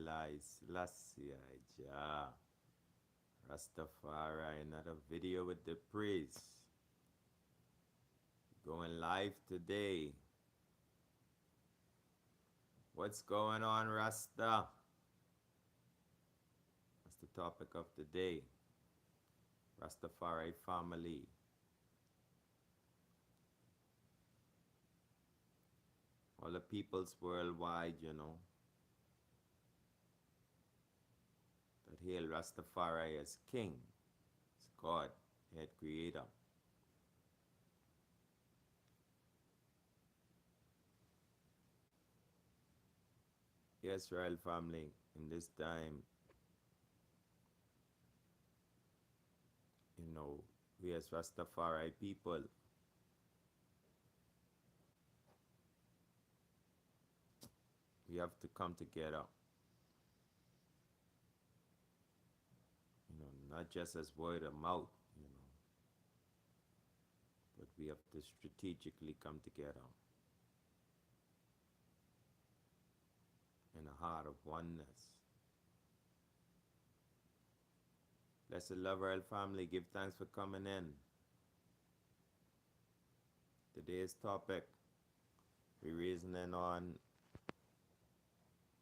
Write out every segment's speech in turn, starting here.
Lai Selassie Jah. Rastafari, another video with the priest. Going live today. What's going on, Rasta? That's the topic of the day. Rastafari family. All the peoples worldwide, that hail Rastafari as king, as God, head creator. Yes, royal family, in this time, we as Rastafari people, we have to come together, not just as word of mouth, but we have to strategically come together in a heart of oneness. Blessed love, royal family, give thanks for coming in. Today's topic, we're reasoning on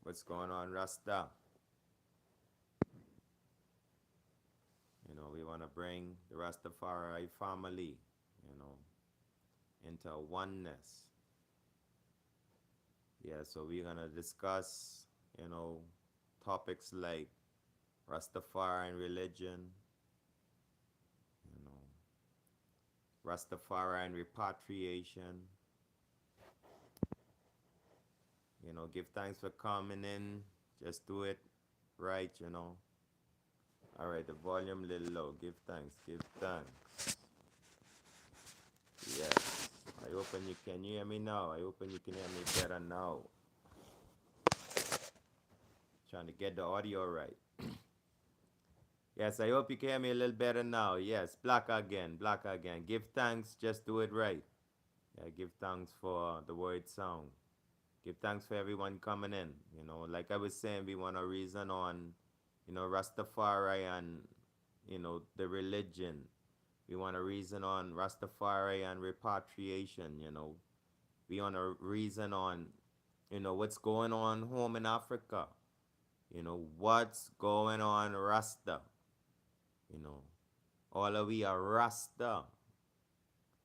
what's going on, Rasta. We want to bring the Rastafari family, into oneness. Yeah, so we're going to discuss, topics like Rastafari and religion, Rastafari and repatriation. Give thanks for coming in. Just do it right, All right, the volume a little low. Give thanks, give thanks. Yes. I hope you can hear me now. I hope you can hear me better now. Trying to get the audio right. Yes, I hope you can hear me a little better now. Yes, black again. Give thanks, just do it right. Yeah, give thanks for the word sound. Give thanks for everyone coming in. Like I was saying, we want to reason on, Rastafari and, the religion. We want to reason on Rastafari and repatriation, We want to reason on, what's going on home in Africa. What's going on, Rasta. All of we are Rasta.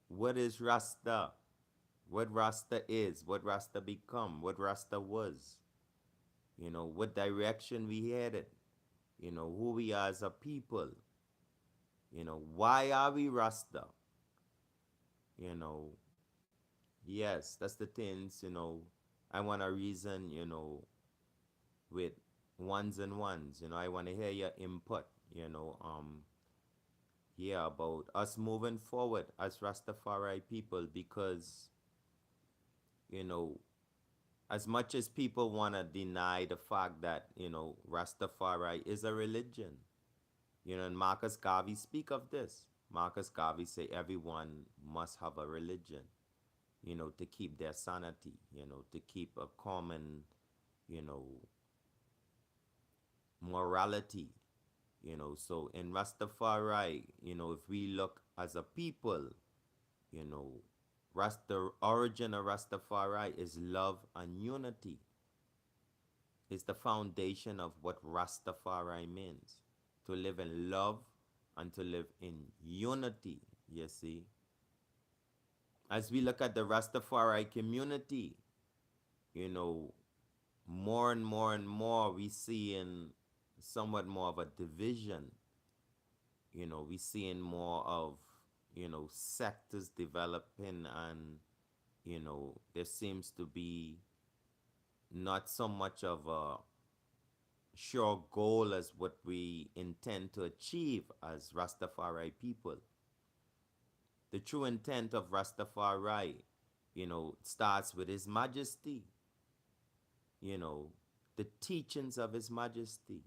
What is Rasta? What Rasta is, what Rasta become, what Rasta was. What direction we headed. Who we are as a people. Why are we Rasta? Yes, that's the things, I want to reason, with ones and ones. I want to hear your input, about us moving forward as Rastafari people because, as much as people want to deny the fact that, Rastafari is a religion, and Marcus Garvey speak of this. Marcus Garvey say everyone must have a religion, to keep their sanity, to keep a common, morality, So in Rastafari, if we look as a people, the origin of Rastafari is love and unity. It's the foundation of what Rastafari means. To live in love and to live in unity, you see. As we look at the Rastafari community, more and more and more we see in somewhat more of a division. We seeing more of, sectors developing and, there seems to be not so much of a sure goal as what we intend to achieve as Rastafari people. The true intent of Rastafari, starts with His Majesty, the teachings of His Majesty,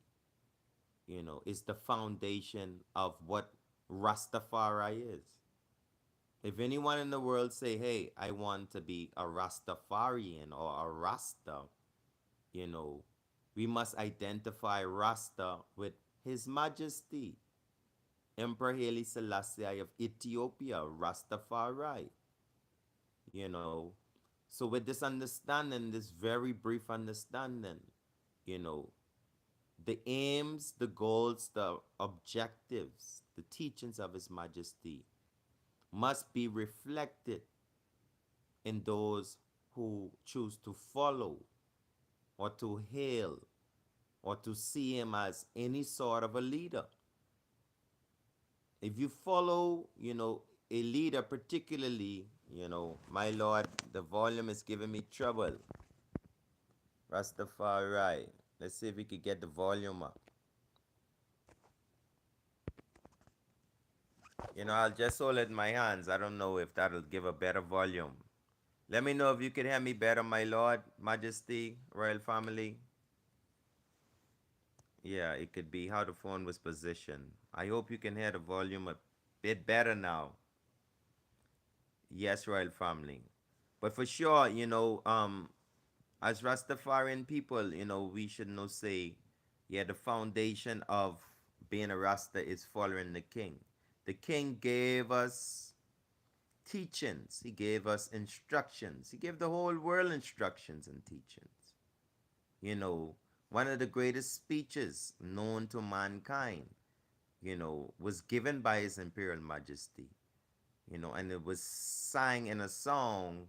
is the foundation of what Rastafari is. If anyone in the world say, hey, I want to be a Rastafarian or a Rasta, We must identify Rasta with His Majesty, Emperor Haile Selassie of Ethiopia, Rastafari, you know. So with this understanding, this very brief understanding, you know, the aims, the goals, the objectives, the teachings of His Majesty must be reflected in those who choose to follow or to hail or to see him as any sort of a leader. If you follow, a leader, particularly, my Lord, the volume is giving me trouble. Rastafari. Let's see if we could get the volume up. I'll just hold it in my hands. I don't know if that'll give a better volume. Let me know if you can hear me better, my Lord, Majesty, Royal Family. Yeah, it could be how the phone was positioned. I hope you can hear the volume a bit better now. Yes, Royal Family. But for sure, as Rastafarian people, we should know say, yeah, the foundation of being a Rasta is following the King. The King gave us teachings. He gave us instructions. He gave the whole world instructions and teachings. One of the greatest speeches known to mankind, was given by His Imperial Majesty, and it was sang in a song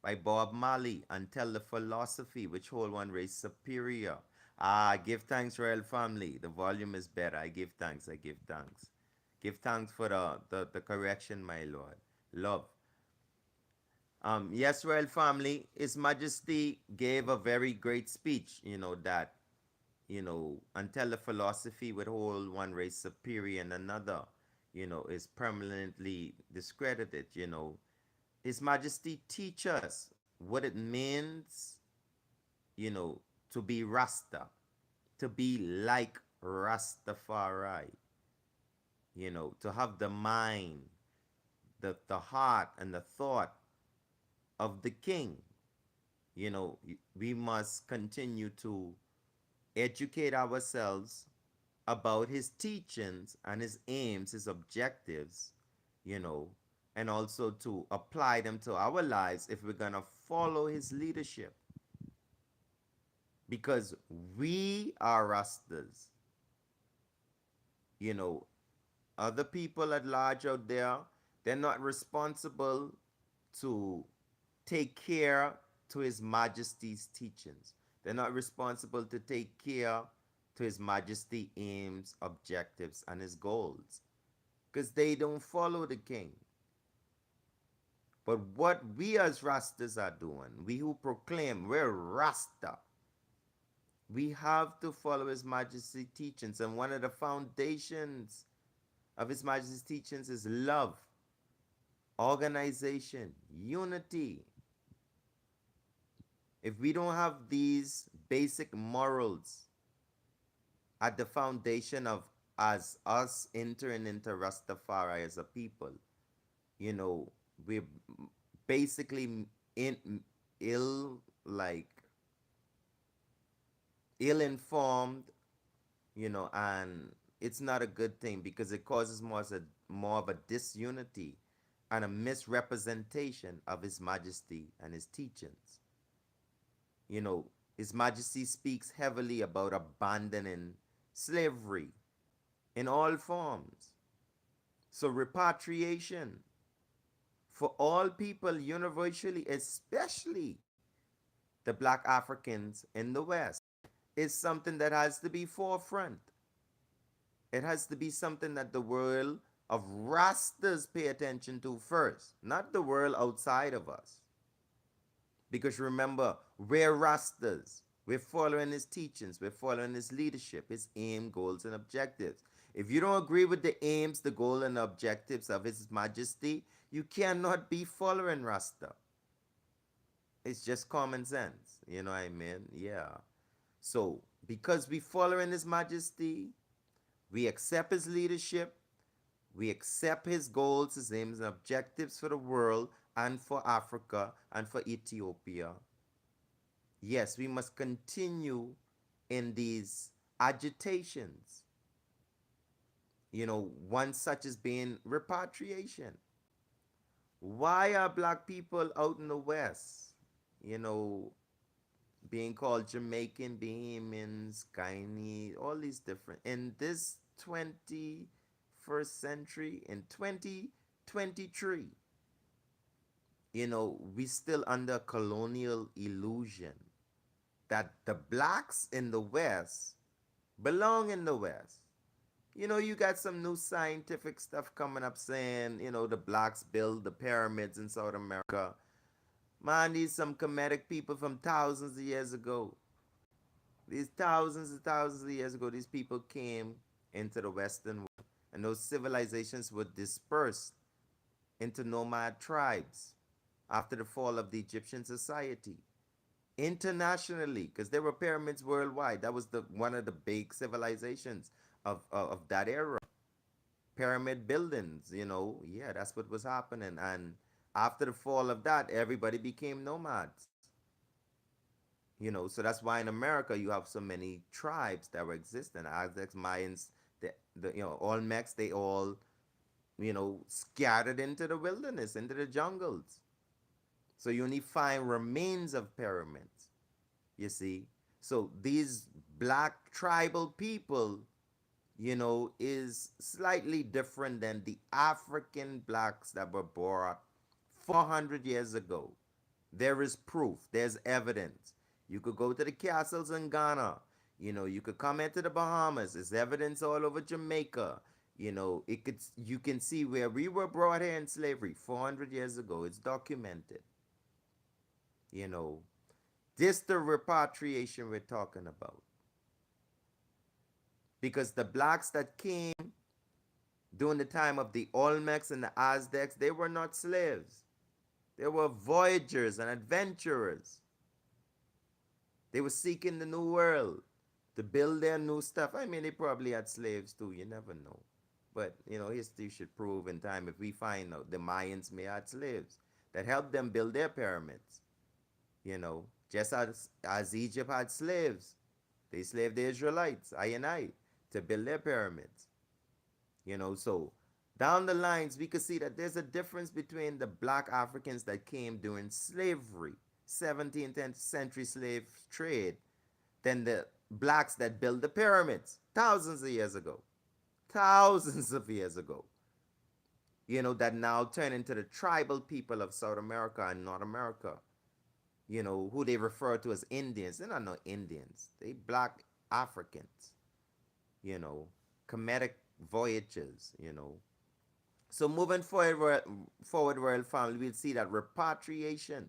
by Bob Marley, Until the Philosophy which hold one race superior. Give thanks, Royal Family. The volume is better. I give thanks. I give thanks. Give thanks for the correction, my Lord. Love. Yes, Royal Family, His Majesty gave a very great speech, that, until the philosophy would hold one race superior and another, is permanently discredited, His Majesty teach us what it means, to be Rasta, to be like Rastafari, to have the mind, the heart, and the thought of the King. We must continue to educate ourselves about his teachings and his aims, his objectives, you know, and also to apply them to our lives if we're going to follow his leadership. Because we are Rastas. You know, other people at large out there, they're not responsible to take care to His Majesty's teachings. They're not responsible to take care to His Majesty aims, objectives, and his goals. Because they don't follow the King. But what we as Rastas are doing, we who proclaim we're Rasta, we have to follow His Majesty's teachings. And one of the foundations of His Majesty's teachings is love, organization, unity. If we don't have these basic morals at the foundation of as us entering into Rastafari as a people, you know, we're basically ill, like ill-informed, and it's not a good thing because it causes more of a disunity and a misrepresentation of His Majesty and his teachings. His Majesty speaks heavily about abandoning slavery in all forms. So repatriation for all people universally, especially the black Africans in the West, is something that has to be forefront. It has to be something that the world of Rastas pay attention to first, not the world outside of us. Because remember, we're Rastas. We're following his teachings. We're following his leadership, his aim, goals, and objectives. If you don't agree with the aims, the goal, and the objectives of His Majesty, you cannot be following Rasta. It's just common sense. You know what I mean? Yeah. So, because we follow in His Majesty, we accept his leadership, we accept his goals, his aims, and objectives for the world and for Africa and for Ethiopia. Yes, we must continue in these agitations. One such as being repatriation. Why are black people out in the West, you know, being called Jamaican, Bahamians, Guyanese, all these different, in this 21st century, in 2023, we still under colonial illusion that the blacks in the West belong in the West. You got some new scientific stuff coming up saying, the blacks build the pyramids in South America. Man, these some Kemetic people from thousands of years ago. These thousands and thousands of years ago, these people came into the Western world, and those civilizations were dispersed into nomad tribes after the fall of the Egyptian society. Internationally, because there were pyramids worldwide. That was the one of the big civilizations of that era. Pyramid buildings, yeah, that's what was happening. And after the fall of that, everybody became nomads. So that's why in America you have so many tribes that were existing. Aztecs, Mayans, the Olmecs, they all, scattered into the wilderness, into the jungles. So you only find remains of pyramids, you see. So these black tribal people, is slightly different than the African blacks that were brought 400 years ago. There is proof, there's evidence. You could go to the castles in Ghana, you could come into the Bahamas, there's evidence all over Jamaica. You can see where we were brought here in slavery 400 years ago. It's documented. You know, this the repatriation we're talking about. Because the blacks that came during the time of the Olmecs and the Aztecs, they were not slaves. They were voyagers and adventurers. They were seeking the new world to build their new stuff. I mean, they probably had slaves too. You never know. But, history should prove in time, if we find out the Mayans may have slaves that helped them build their pyramids. Just as Egypt had slaves. They slaved the Israelites, I, to build their pyramids. So down the lines, we could see that there's a difference between the black Africans that came during slavery, 17th century slave trade, than the blacks that built the pyramids thousands of years ago. Thousands of years ago. That now turn into the tribal people of South America and North America. Who they refer to as Indians. They're not no Indians. They black Africans. Kemetic voyagers. So moving forward, world family, we'll see that repatriation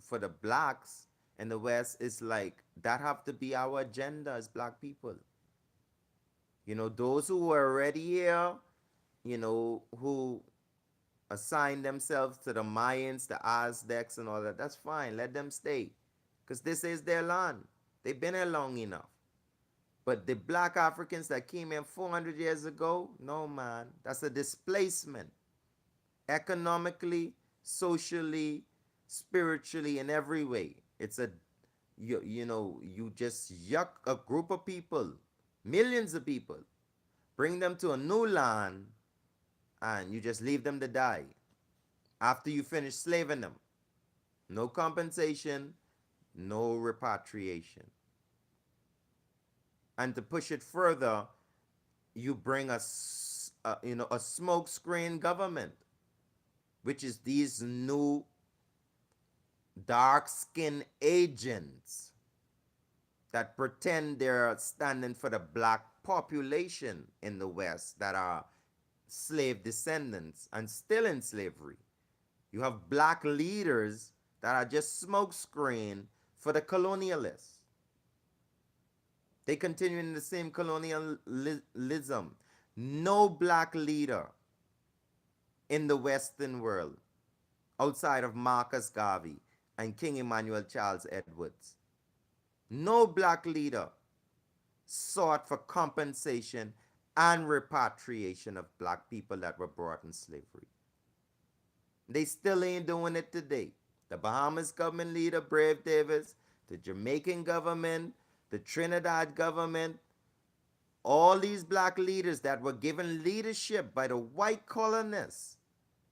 for the blacks in the West is like, that have to be our agenda as black people. Those who were already here, who assign themselves to the Mayans, the Aztecs and all that, that's fine. Let them stay. Because this is their land. They've been here long enough. But the black Africans that came in 400 years ago, no, man. That's a displacement. Economically, socially, spiritually, in every way. It's you just yuck a group of people, millions of people, bring them to a new land, and you just leave them to die after you finish slaving them. No compensation, no repatriation. And to push it further, you bring a smokescreen government, which is these new dark-skinned agents that pretend they're standing for the black population in the West that are slave descendants and still in slavery. You have black leaders that are just smokescreen for the colonialists. They continue in the same colonialism. No black leader in the Western world outside of Marcus Garvey and King Emmanuel Charles Edwards. No black leader sought for compensation and repatriation of black people that were brought in slavery. They still ain't doing it today. The Bahamas government leader, Brave Davis, the Jamaican government, the Trinidad government, all these black leaders that were given leadership by the white colonists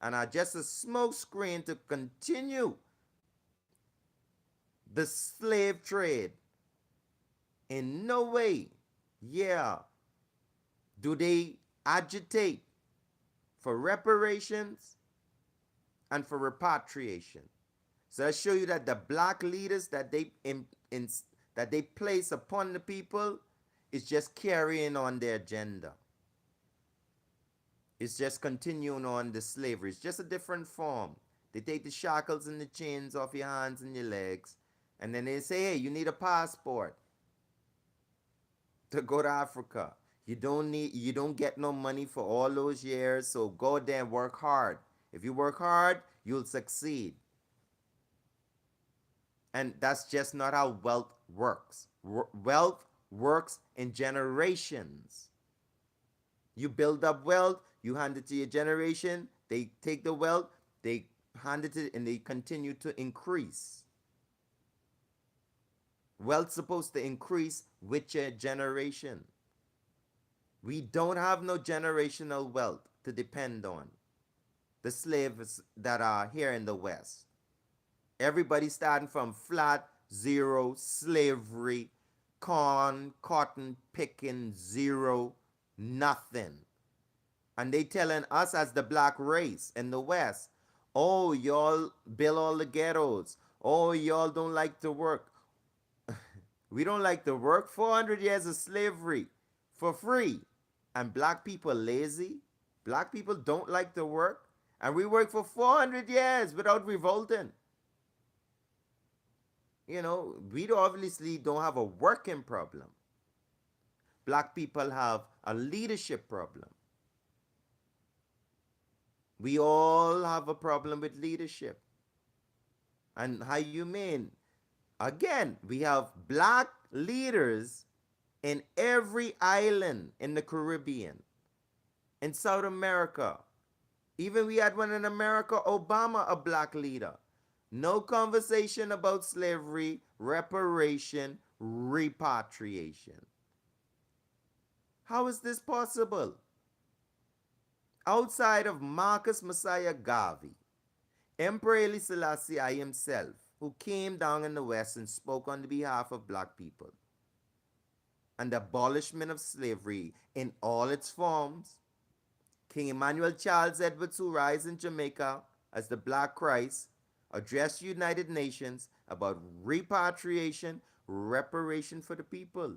and are just a smokescreen to continue the slave trade. In no way, yeah, do they agitate for reparations and for repatriation. So I show you that the black leaders that that they place upon the people is just carrying on their agenda. It's just continuing on the slavery. It's just a different form. They take the shackles and the chains off your hands and your legs, and then they say, hey, you need a passport to go to Africa. You don't get no money for all those years, so go there and work hard. If you work hard, you'll succeed. And that's just not how wealth works. Wealth works in generations. You build up wealth, you hand it to your generation, they take the wealth, they hand it to, and they continue to increase. Wealth's supposed to increase with your generation. We don't have no generational wealth to depend on. The slaves that are here in the West. Everybody starting from flat, zero, slavery, corn, cotton picking, zero, nothing. And they telling us as the black race in the West, oh, y'all build all the ghettos. Oh, y'all don't like to work. We don't like to work. 400 years of slavery for free. And black people lazy. Black people don't like to work. And we work for 400 years without revolting. You know, we obviously don't have a working problem. Black people have a leadership problem. We all have a problem with leadership. And how you mean? Again, we have black leaders in every island in the Caribbean, in South America. Even we had one in America, Obama, a black leader. No conversation about slavery, reparation, repatriation. How is this possible? Outside of Marcus Messiah Garvey, Emperor Haile Selassie I himself, who came down in the West and spoke on the behalf of black people, and the abolishment of slavery in all its forms, King Emmanuel Charles Edwards, who rise in Jamaica as the Black Christ, addressed United Nations about repatriation, reparation for the people.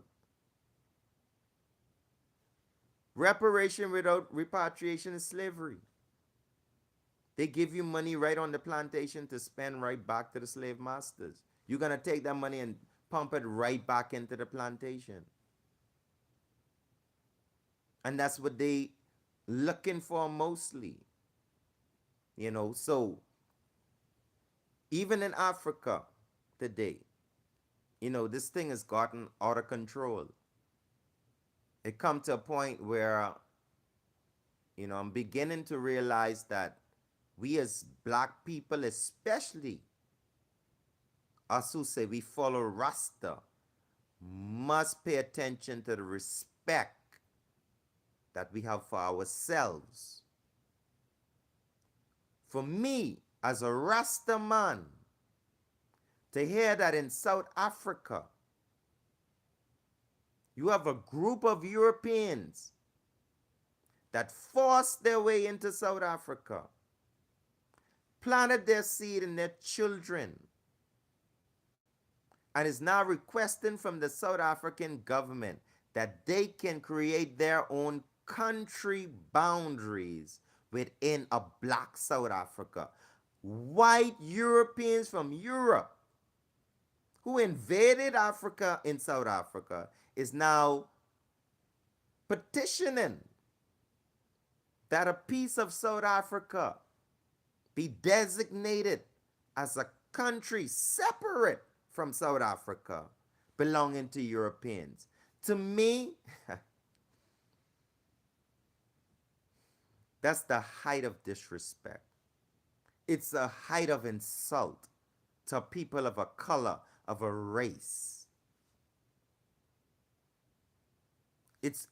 Reparation without repatriation is slavery. They give you money right on the plantation to spend right back to the slave masters. You're going to take that money and pump it right back into the plantation. And that's what they looking for mostly. You know, so even in Africa today, you know, this thing has gotten out of control. It come to a point where, you know, I'm beginning to realize that we as black people, especially us who say we follow Rasta, must pay attention to the respect that we have for ourselves. For me, as a Rasta man, to hear that in South Africa, you have a group of Europeans that forced their way into South Africa, planted their seed in their children, and is now requesting from the South African government that they can create their own country boundaries within a black South Africa. White Europeans from Europe who invaded Africa in South Africa is now petitioning that a piece of South Africa be designated as a country separate from South Africa, belonging to Europeans. To me, that's the height of disrespect. It's a height of insult to people of a color of a race. It's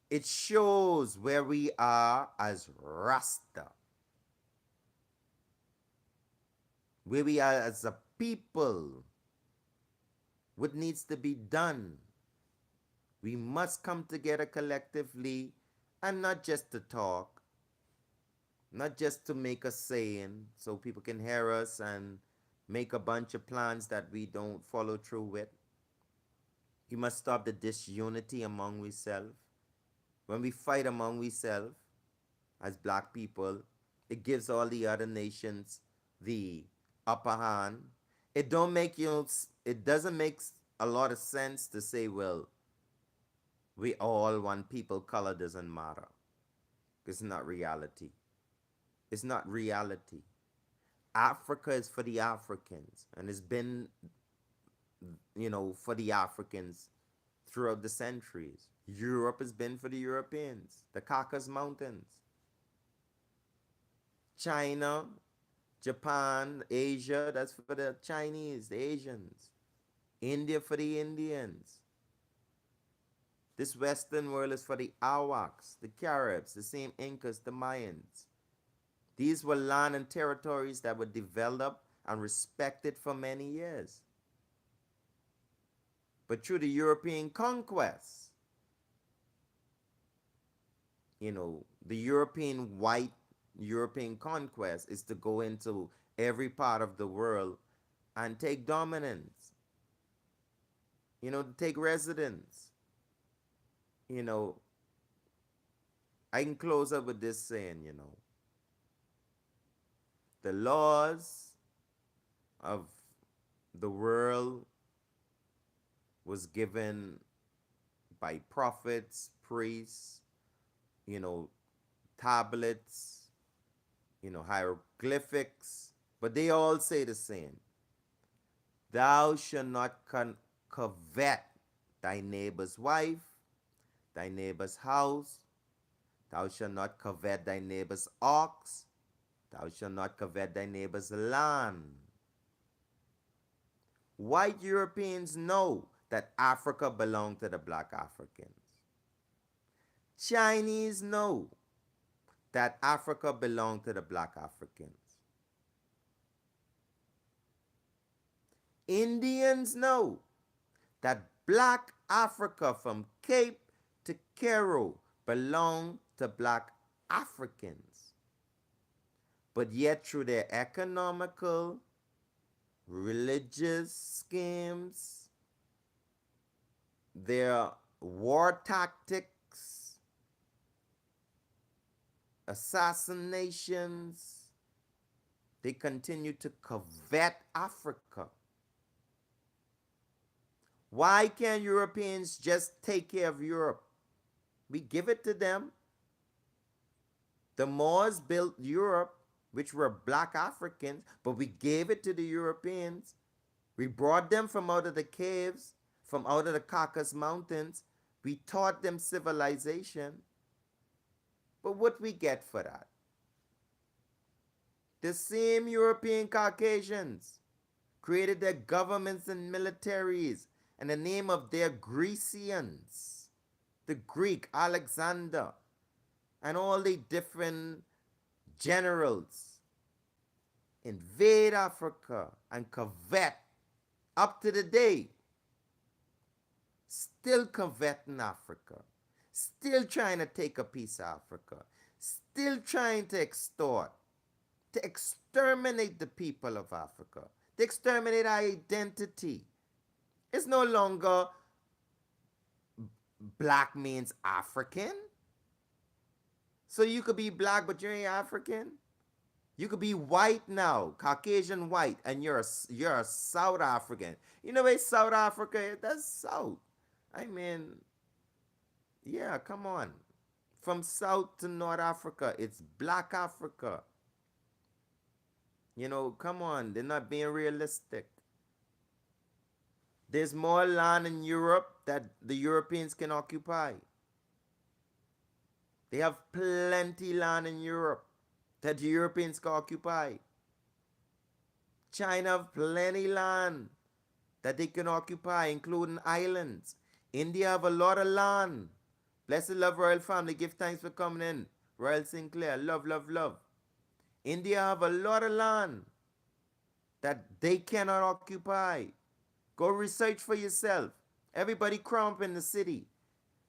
it shows where we are as Rasta, where we are as a people, what needs to be done. We must come together collectively and not just to talk, not just to make a saying so people can hear us and make a bunch of plans that we don't follow through with. We must stop the disunity among ourselves. When we fight among ourselves as black people, it gives all the other nations the upper hand. It doesn't make a lot of sense to say, well, we all one people, color doesn't matter. It's not reality. It's not reality. Africa is for the Africans, and it's been, for the Africans throughout the centuries. Europe has been for the Europeans, the Caucasus Mountains. China, Japan, Asia, that's for the Chinese, the Asians. India for the Indians. This Western world is for the Arawaks, the Caribs, the same Incas, the Mayans. These were land and territories that were developed and respected for many years. But through the European conquest, the white European conquest is to go into every part of the world and take dominance, to take residence. I can close up with this saying, the laws of the world was given by prophets, priests, tablets, hieroglyphics, but they all say the same. Thou shalt not covet thy neighbor's wife, thy neighbor's house. Thou shalt not covet thy neighbor's ox. Thou shalt not covet thy neighbor's land. White Europeans know that Africa belonged to the black Africans. Chinese know that Africa belonged to the black Africans. Indians know that black Africa from Cape to Cairo belonged to black Africans. But yet through their economical, religious schemes, their war tactics, assassinations, they continue to covet Africa. Why can't Europeans just take care of Europe? We give it to them. The Moors built Europe, which were black Africans, but we gave it to the Europeans. We brought them from out of the caves, from out of the Caucasus Mountains. We taught them civilization. But what we get for that? The same European Caucasians created their governments and militaries in the name of their Grecians, the Greek, Alexander, and all the different generals invade Africa and covet up to the day, still coveting Africa, still trying to take a piece of Africa, still trying to extort, to exterminate the people of Africa, to exterminate our identity. It's no longer black means African. So you could be black, but you ain't African. You could be white now, Caucasian white, and you're a South African. You know where South Africa is? That's South. I mean, yeah, come on. From South to North Africa, it's black Africa. Come on. They're not being realistic. There's more land in Europe that the Europeans can occupy. They have plenty land in Europe that the Europeans can occupy. China have plenty land that they can occupy, including islands. India have a lot of land. Blessed love, royal family. Give thanks for coming in. Royal Sinclair, love, love, love. India have a lot of land that they cannot occupy. Go research for yourself. Everybody crump in the city.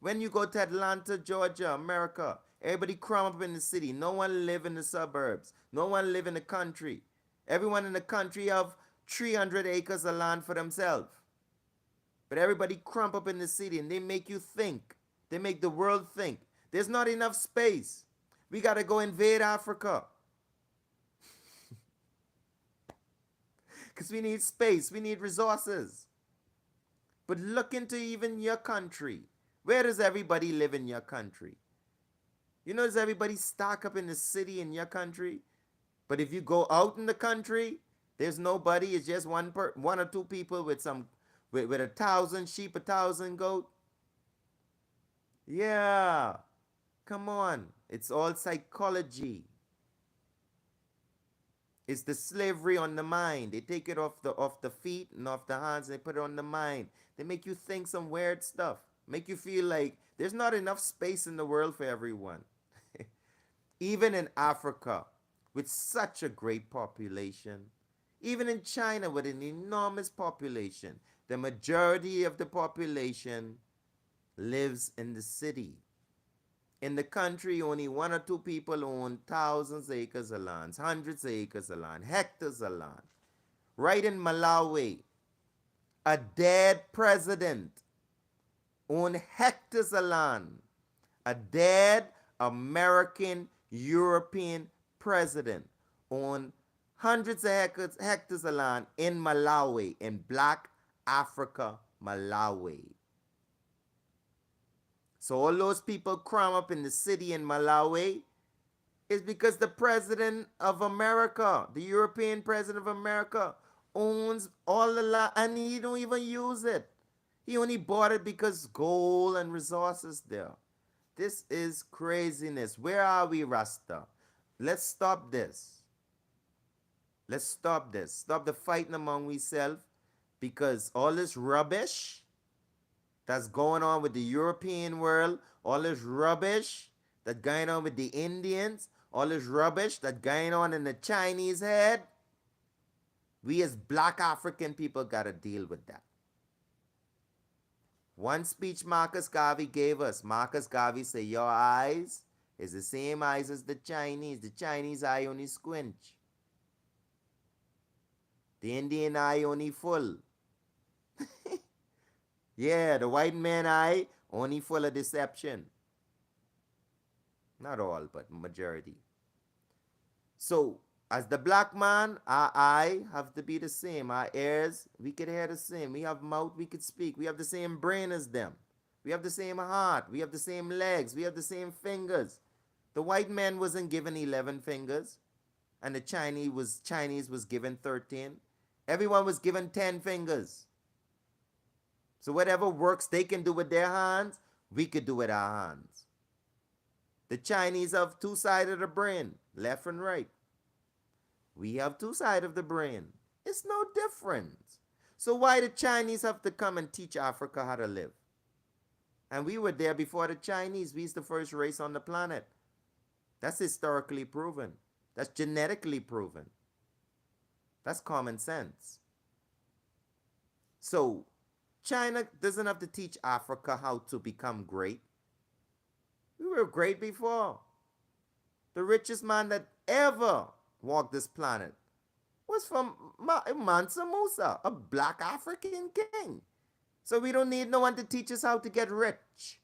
When you go to Atlanta, Georgia, America, everybody crump in the city. No one live in the suburbs. No one live in the country. Everyone in the country have 300 acres of land for themselves. But everybody crump up in the city and they make you think. They make the world think. There's not enough space. We got to go invade Africa. Because we need space. We need resources. But look into even your country. Where does everybody live in your country? You know, does everybody stock up in the city in your country? But if you go out in the country, there's nobody. It's just one or two people with 1,000 sheep, 1,000 goat. Yeah, come on. It's all psychology. It's the slavery on the mind. They take it off the feet and off the hands and they put it on the mind. They make you think some weird stuff. Make you feel like there's not enough space in the world for everyone. Even in Africa, with such a great population, even in China with an enormous population, the majority of the population lives in the city. In the country, only one or two people own thousands of acres of land, hundreds of acres of land, hectares of land. Right in Malawi, a dead president owned hectares of land. A dead American European president owned hundreds of hectares of land in Malawi, in Black Africa, Malawi. So all those people cram up in the city in Malawi is because the president of America, the European president of America, owns all the land and he don't even use it. He only bought it because gold and resources there. This is craziness. Where are we, Rasta? Let's stop this. Let's stop this. Stop the fighting among ourselves because all this rubbish that's going on with the European world, all this rubbish that's going on with the Indians, all this rubbish that's going on in the Chinese head, we as black African people got to deal with that. One speech Marcus Garvey gave us, Marcus Garvey said, your eyes is the same eyes as the Chinese. The Chinese eye only squinch. The Indian eye only full. Yeah, the white man eye only full of deception. Not all, but majority. So, as the black man, our eye have to be the same. Our ears, we could hear the same. We have mouth, we could speak. We have the same brain as them. We have the same heart. We have the same legs. We have the same fingers. The white man wasn't given 11 fingers, and the Chinese was given 13. Everyone was given 10 fingers. So whatever works they can do with their hands, we could do with our hands. The Chinese have two sides of the brain, left and right. We have two sides of the brain. It's no different. So why the Chinese have to come and teach Africa how to live? And we were there before the Chinese. We's the first race on the planet. That's historically proven. That's genetically proven. That's common sense. So China doesn't have to teach Africa how to become great. We were great before. The richest man that ever walked this planet was from Mansa Musa, a black African king. So we don't need no one to teach us how to get rich.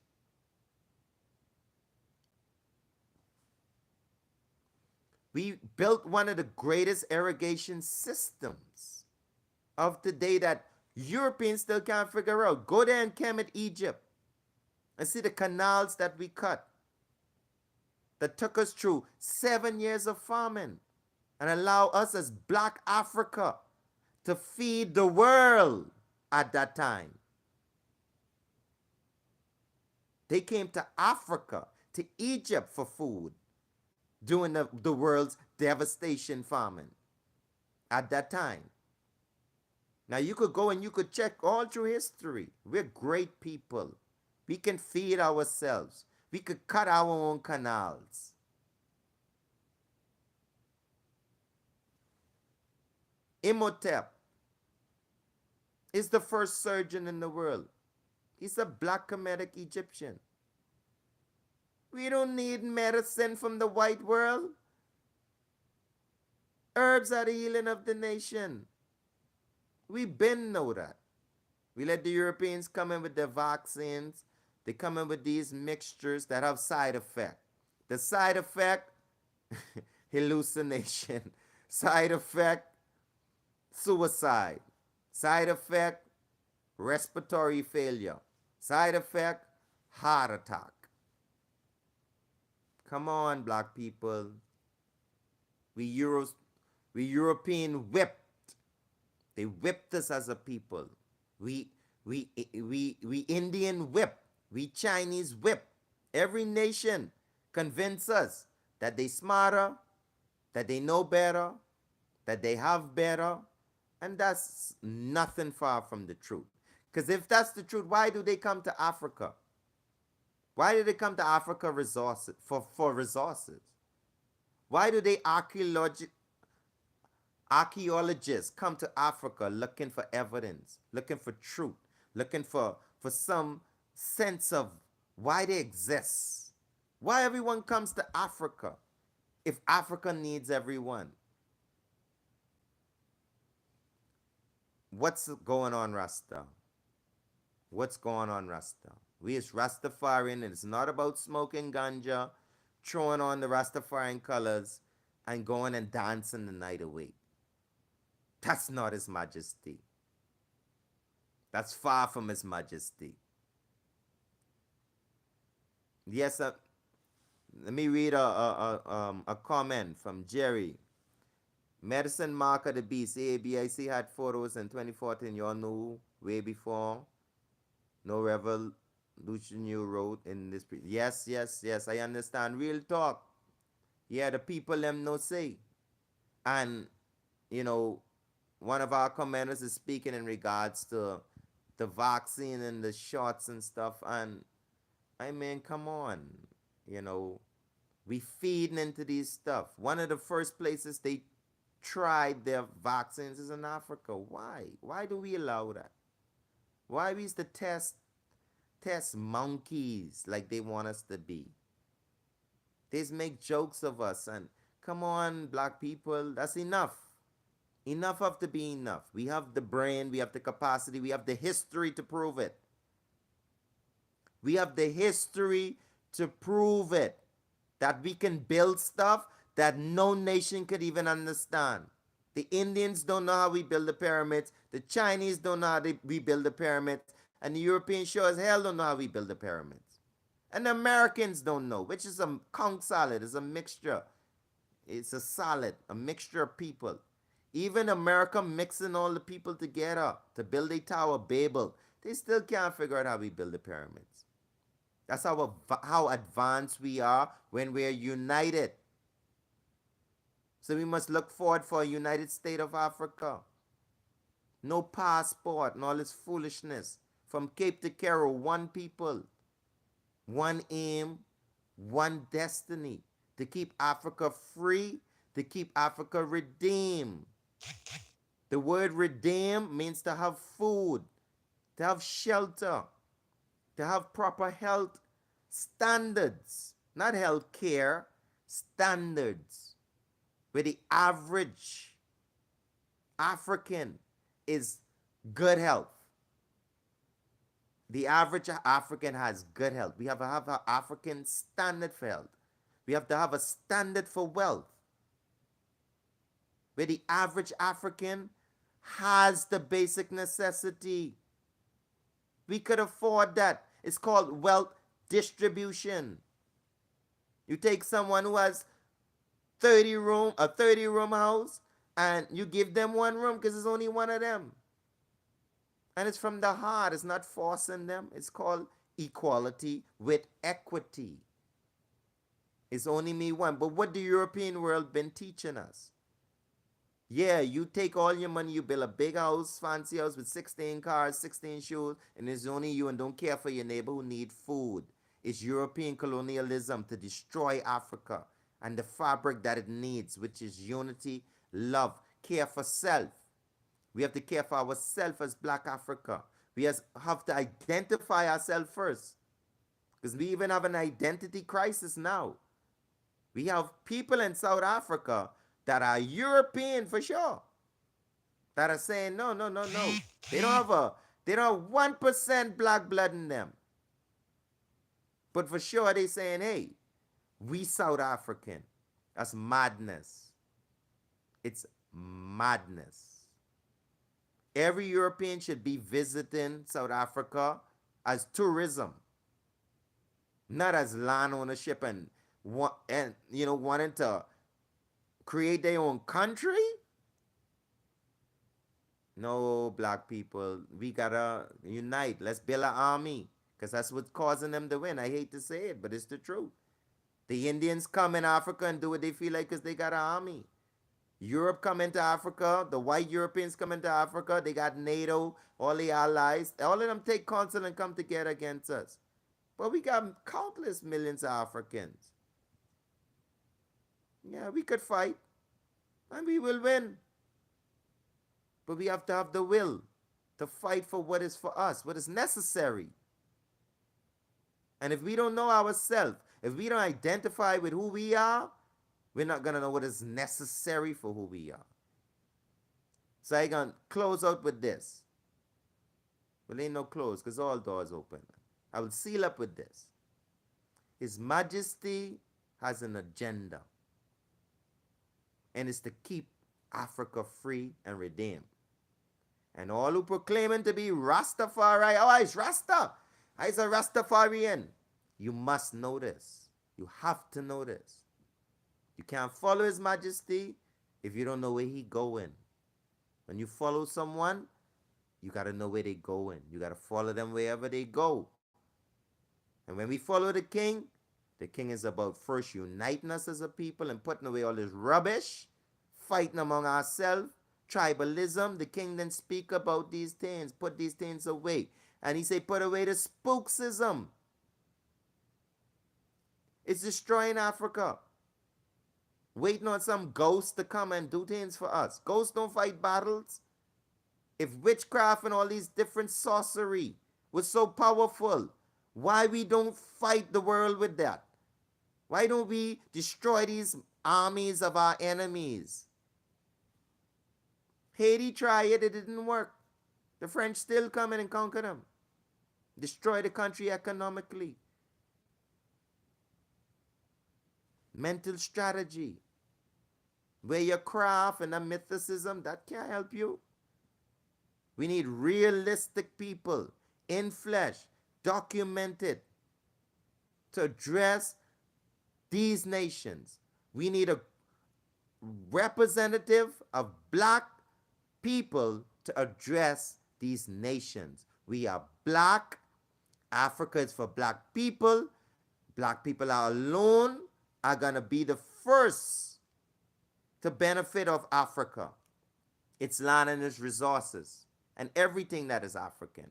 We built one of the greatest irrigation systems of today that Europeans still can't figure out. Go there in Kemet, Egypt, and see the canals that we cut that took us through 7 years of famine and allow us as black Africa to feed the world at that time. They came to Africa, to Egypt for food during the world's devastation famine. at that time. Now you could go and you could check all through history. We're great people. We can feed ourselves. We could cut our own canals. Imhotep is the first surgeon in the world. He's a black Kemetic Egyptian. We don't need medicine from the white world. Herbs are the healing of the nation. We been know that. We let the Europeans come in with their vaccines. They come in with these mixtures that have side effect. The side effect, hallucination. Side effect, suicide. Side effect, respiratory failure. Side effect, heart attack. Come on, black people. We European whipped. They whipped us as a people. We Indian whip. We Chinese whip. Every nation convince us that they smarter, that they know better, that they have better, and that's nothing far from the truth. Because if that's the truth, why do they come to Africa? Why do they come to Africa for resources? Why do they archaeologists come to Africa looking for evidence, looking for truth, looking for some sense of why they exist? Why everyone comes to Africa if Africa needs everyone? What's going on, Rasta? What's going on, Rasta? We as Rastafarian, and it's not about smoking ganja, throwing on the Rastafarian colors, and going and dancing the night away. That's not His Majesty. That's far from His Majesty. Yes, let me read a comment from Jerry. Medicine Mark of the Beast, AABIC had photos in 2014. You all knew way before. No revolution you wrote in this. Yes, I understand. Real talk. Yeah, the people them no say. And, you know, one of our commenters is speaking in regards to the vaccine and the shots and stuff. And, I mean, come on. You know, we feeding into these stuff. One of the first places they tried their vaccines is in Africa. Why? Why do we allow that? Why we used to test monkeys like they want us to be? They just make jokes of us, and come on, black people, that's enough. Enough of to be enough. We have the brain, we have the capacity, we have the history to prove it. We have the history to prove it. That we can build stuff that no nation could even understand. The Indians don't know how we build the pyramids. The Chinese don't know how we build the pyramids. And the Europeans sure as hell don't know how we build the pyramids. And the Americans don't know, which is a conch salad. It's a mixture. It's a salad, a mixture of people. Even America mixing all the people together to build a Tower of Babel. They still can't figure out how we build the pyramids. That's how advanced we are when we are united. So we must look forward for a united state of Africa. No passport and all this foolishness. From Cape to Cairo, one people, one aim, one destiny. To keep Africa free, to keep Africa redeemed. The word redeem means to have food, to have shelter, to have proper health standards. Not health care, standards. Where the average African is good health. The average African has good health. We have to have an African standard for health. We have to have a standard for wealth. Where the average African has the basic necessity. We could afford that. It's called wealth distribution. You take someone who has a 30-room house, and you give them one room because there's only one of them. And it's from the heart. It's not forcing them. It's called equality with equity. It's only me one. But what the European world been teaching us? Yeah, you take all your money, you build a big house, fancy house with 16 cars, 16 shoes, and it's only you and don't care for your neighbor who need food. It's European colonialism to destroy Africa and the fabric that it needs, which is unity, love, care for self. We have to care for ourselves as Black Africa. Have to identify ourselves first because we even have an identity crisis now. We have people in South Africa that are European for sure that are saying no, no, no, no. They don't have a they don't have 1% black blood in them. But for sure they saying, hey, we South African. That's madness. It's madness. Every European should be visiting South Africa as tourism, not as land ownership and wanting to create their own country. No, black people, we gotta unite. Let's build an army because that's what's causing them to win. I hate to say it, but it's the truth. The Indians come in Africa and do what they feel like because they got an army. Europe come into Africa. The white Europeans come into Africa. They got NATO, all the allies. All of them take counsel and come together against us. But we got countless millions of Africans. Yeah, we could fight and we will win. But we have to have the will to fight for what is for us, what is necessary. And if we don't know ourselves, if we don't identify with who we are, we're not going to know what is necessary for who we are. So I'm going to close out with this. Well, ain't no close because all doors open. I will seal up with this. His Majesty has an agenda. And it's to keep Africa free and redeemed. And all who proclaiming to be Rastafari, oh, it's Rasta. I's a Rastafarian. You must know this. You have to know this. You can't follow His Majesty if you don't know where he going. When you follow someone, you got to know where they going. You got to follow them wherever they go. And when we follow the king is about first uniting us as a people and putting away all this rubbish, fighting among ourselves, tribalism. The king then speak about these things, put these things away. And he say, put away the spooksism. It's destroying Africa. Waiting on some ghost to come and do things for us. Ghosts don't fight battles. If witchcraft and all these different sorcery was so powerful, why we don't fight the world with that? Why don't we destroy these armies of our enemies? Haiti tried it, it didn't work. The French still come in and conquer them. Destroy the country economically. Mental strategy. Where your craft and the mythicism, that can't help you. We need realistic people in flesh, documented, to address these nations. We need a representative of black people to address these nations. We are black. Africa is for black people. Black people are alone are going to be the first to benefit of Africa, its land and its resources, and everything that is African.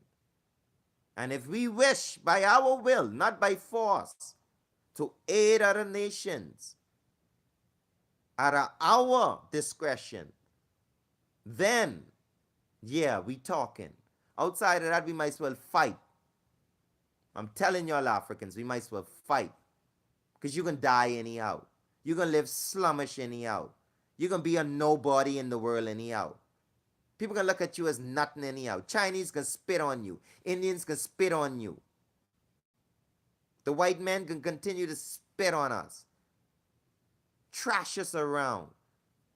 And if we wish by our will, not by force, to aid other nations at our discretion, then, yeah, we talking. Outside of that, we might as well fight. I'm telling y'all Africans, we might as well fight. Because you're going to die anyhow. You're going to live slummish anyhow. You're going to be a nobody in the world anyhow. People going to look at you as nothing anyhow. Chinese going to spit on you. Indians going to spit on you. The white men can continue to spit on us. Trash us around.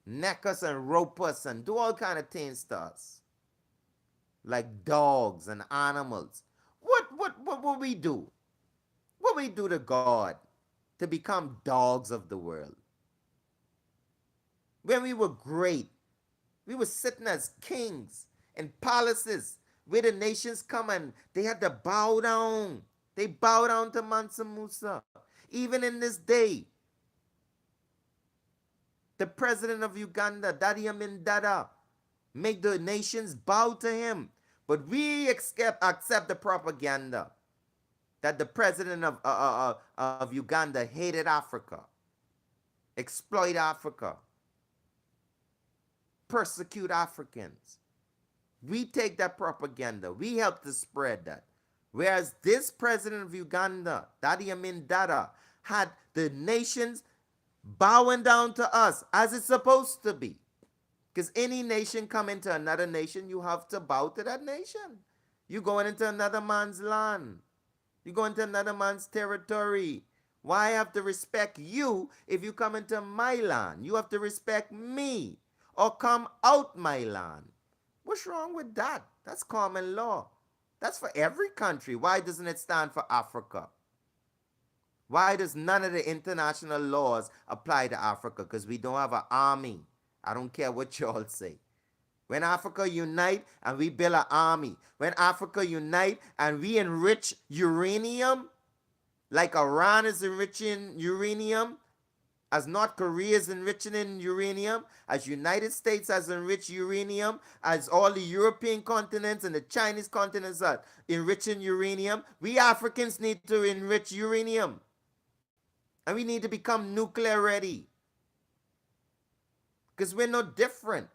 Neck us and rope us and do all kind of things to us. Like dogs and animals. What we do? What we do to God to become dogs of the world? When we were great, we were sitting as kings in palaces where the nations come and they had to bow down. They bow down to Mansa Musa. Even in this day, The president of Uganda, Daddy Amin Dada, make the nations bow to him. But we accept the propaganda that the president of Uganda hated Africa, exploit Africa, persecute Africans. We take that propaganda. We help to spread that. Whereas this president of Uganda, Daddy Amin Dada, had the nations bowing down to us as it's supposed to be. Because any nation come into another nation, you have to bow to that nation. You going into another man's land. You go into another man's territory. Why I have to respect you if you come into my land? You have to respect me or come out my land. What's wrong with that? That's common law. That's for every country. Why doesn't it stand for Africa? Why does none of the international laws apply to Africa? Because we don't have an army. I don't care what y'all say. When Africa unite and we build an army, when Africa unite and we enrich uranium, like Iran is enriching uranium, as North Korea is enriching in uranium, as United States has enriched uranium, as all the European continents and the Chinese continents are enriching uranium, we Africans need to enrich uranium. And we need to become nuclear ready. Because we're no different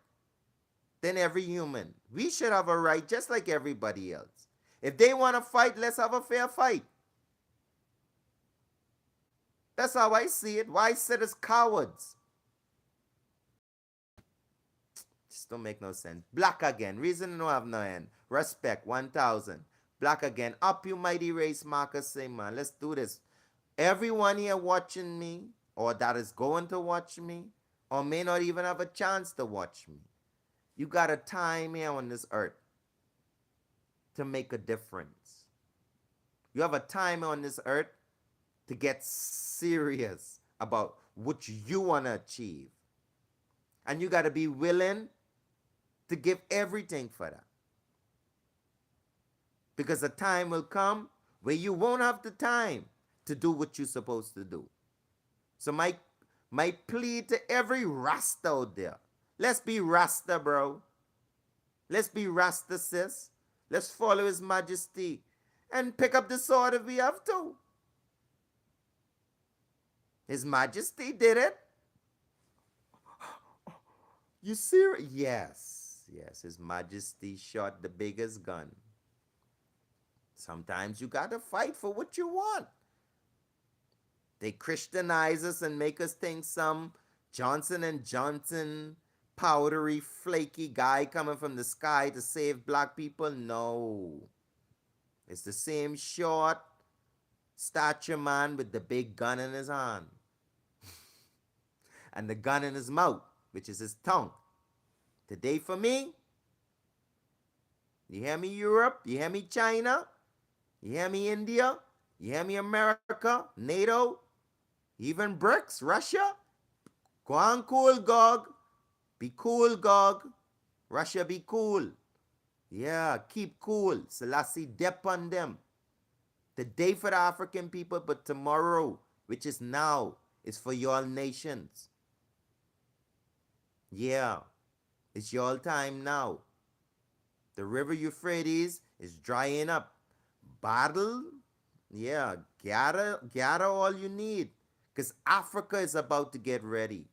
than every human. We should have a right just like everybody else. If they want to fight, let's have a fair fight. That's how I see it. Why sit as cowards? Just don't make no sense. Black again. Reason no have no end. Respect. 1,000. Black again. Up you mighty race, Marcus. Say, man. Let's do this. Everyone here watching me, or that is going to watch me, or may not even have a chance to watch me. You got a time here on this earth to make a difference. You have a time on this earth to get serious about what you want to achieve. And you got to be willing to give everything for that. Because a time will come where you won't have the time to do what you're supposed to do. So my plea to every Rasta out there, let's be Rasta, bro. Let's be Rasta, sis. Let's follow His Majesty and pick up the sword if we have to. His Majesty did it. You serious? Yes. Yes, His Majesty shot the biggest gun. Sometimes you got to fight for what you want. They Christianize us and make us think some Johnson & Johnson powdery, flaky guy coming from the sky to save black people. No. It's the same short stature man with the big gun in his hand. And the gun in his mouth, which is his tongue. Today for me, you hear me Europe, you hear me China, you hear me India, you hear me America, NATO, even BRICS, Russia. Go on cool, Gog. Be cool, Gog. Russia, be cool. Yeah, keep cool. Selassie, dep on them. Today for the African people, but tomorrow, which is now, is for your nations. Yeah, it's your time now. The river Euphrates is drying up. Battle, yeah, gather all you need. Because Africa is about to get ready.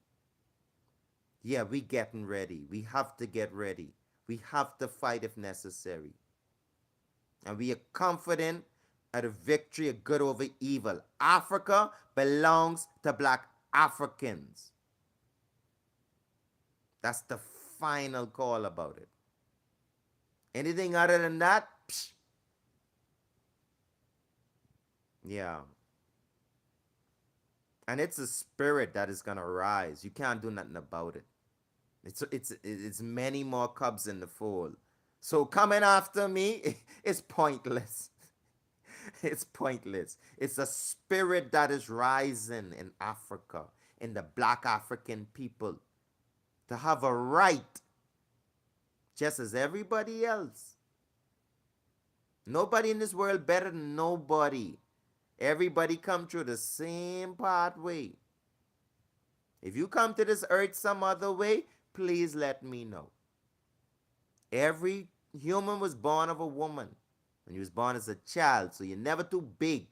Yeah, we getting ready. We have to get ready. We have to fight if necessary. And we are confident at a victory of good over evil. Africa belongs to black Africans. That's the final call about it. Anything other than that, psh. Yeah. And it's a spirit that is going to rise. You can't do nothing about it. It's many more cubs in the fold. So coming after me, it's pointless. It's pointless. It's a spirit that is rising in Africa, in the black African people, to have a right, just as everybody else. Nobody in this world better than nobody. Everybody come through the same pathway. If you come to this earth some other way, please let me know. Every human was born of a woman. And you was born as a child, so you're never too big.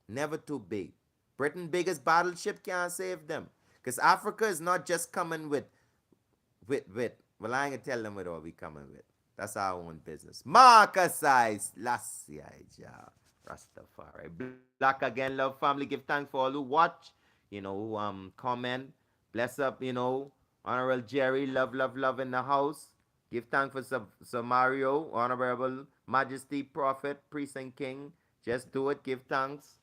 Never too big. Britain biggest battleship can't save them. Because Africa is not just coming with. Well, I ain't gonna tell them what all we coming with. That's our own business. Marcus Ice, Lassie, Rastafari. Black again, love family. Give thanks for all who watch, comment, bless up, Honorable Jerry, love, love, love in the house. Give thanks for Sir Mario, Honorable Majesty, Prophet, Priest and King. Just do it. Give thanks,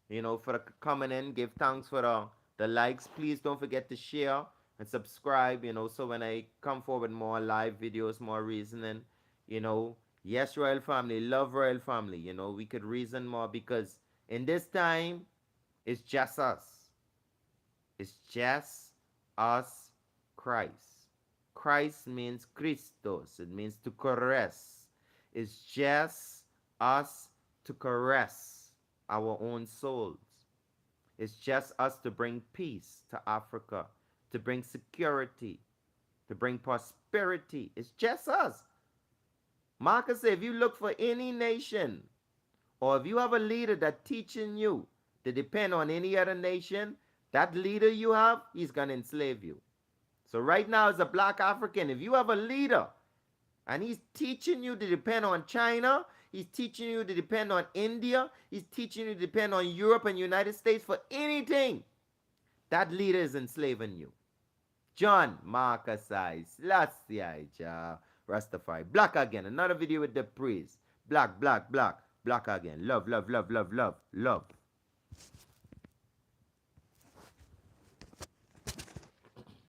for coming in. Give thanks for the likes. Please don't forget to share and subscribe, so when I come forward more live videos, more reasoning, you know, yes, Royal Family, love Royal Family, we could reason more because in this time, it's just us. It's just us, Christ. Christ means Christos. It means to caress. It's just us to caress our own souls. It's just us to bring peace to Africa, to bring security, to bring prosperity. It's just us. Marcus said, if you look for any nation, or if you have a leader that teaching you to depend on any other nation, that leader you have, he's going to enslave you. So right now, as a black African, if you have a leader and he's teaching you to depend on China, he's teaching you to depend on India, he's teaching you to depend on Europe and United States for anything, that leader is enslaving you. John Marcus Ice, last year, Rastafari. Black again. Another video with the priest. Black, black, black. Black again. Love, love, love, love, love, love.